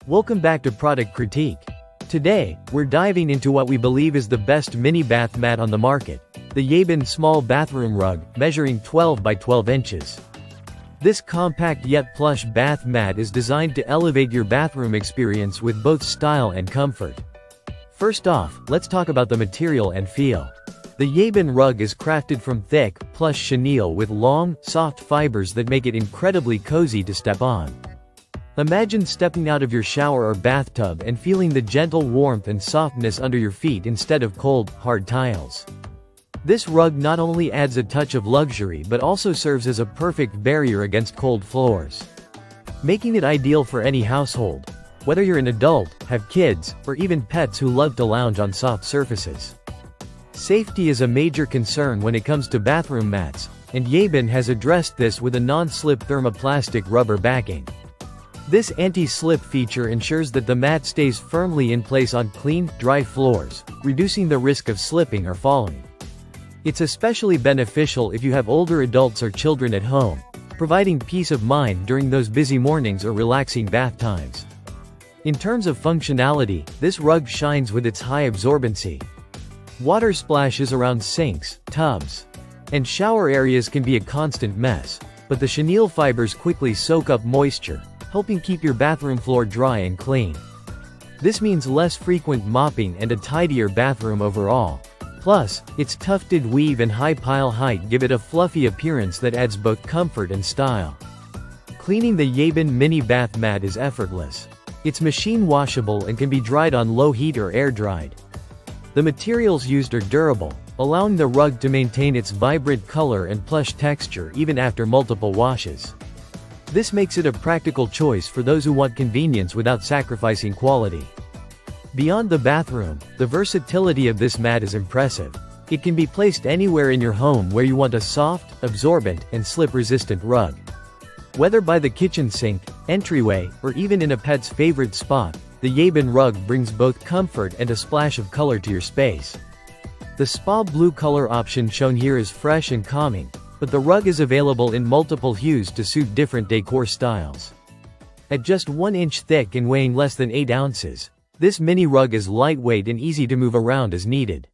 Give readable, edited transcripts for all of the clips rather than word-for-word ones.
Welcome back to Product Critique. Today, we're diving into what we believe is the best mini bath mat on the market, the Yeaban Small Bathroom Rug, measuring 12 by 12 inches. This compact yet plush bath mat is designed to elevate your bathroom experience with both style and comfort. First off, let's talk about the material and feel. The Yeaban rug is crafted from thick, plush chenille with long, soft fibers that make it incredibly cozy to step on. Imagine stepping out of your shower or bathtub and feeling the gentle warmth and softness under your feet instead of cold, hard tiles. This rug not only adds a touch of luxury but also serves as a perfect barrier against cold floors, making it ideal for any household, whether you're an adult, have kids, or even pets who love to lounge on soft surfaces. Safety is a major concern when it comes to bathroom mats, and Yeaban has addressed this with a non-slip thermoplastic rubber backing. This anti-slip feature ensures that the mat stays firmly in place on clean, dry floors, reducing the risk of slipping or falling. It's especially beneficial if you have older adults or children at home, providing peace of mind during those busy mornings or relaxing bath times. In terms of functionality, this rug shines with its high absorbency. Water splashes around sinks, tubs, and shower areas can be a constant mess, but the chenille fibers quickly soak up moisture, helping keep your bathroom floor dry and clean. This means less frequent mopping and a tidier bathroom overall. Plus, its tufted weave and high pile height give it a fluffy appearance that adds both comfort and style. Cleaning the Yeaban mini bath mat is effortless. It's machine washable and can be dried on low heat or air dried. The materials used are durable, allowing the rug to maintain its vibrant color and plush texture even after multiple washes. This makes it a practical choice for those who want convenience without sacrificing quality. Beyond the bathroom, the versatility of this mat is impressive. It can be placed anywhere in your home where you want a soft, absorbent, and slip-resistant rug. Whether by the kitchen sink, entryway, or even in a pet's favorite spot, the Yeaban rug brings both comfort and a splash of color to your space. The spa blue color option shown here is fresh and calming, but the rug is available in multiple hues to suit different decor styles. At just 1 inch thick and weighing less than 8 ounces, this mini rug is lightweight and easy to move around as needed.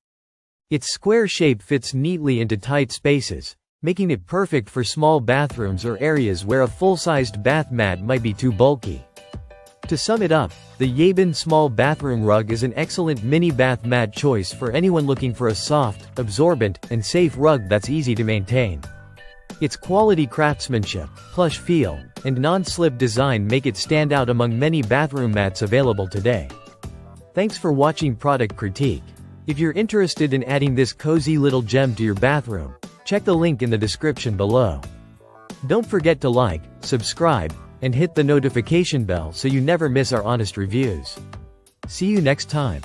Its square shape fits neatly into tight spaces, making it perfect for small bathrooms or areas where a full-sized bath mat might be too bulky. To sum it up, the Yeaban Small Bathroom Rug is an excellent mini bath mat choice for anyone looking for a soft, absorbent, and safe rug that's easy to maintain. Its quality craftsmanship, plush feel, and non-slip design make it stand out among many bathroom mats available today. Thanks for watching Product Critique. If you're interested in adding this cozy little gem to your bathroom, check the link in the description below. Don't forget to like, subscribe, and hit the notification bell so you never miss our honest reviews. See you next time.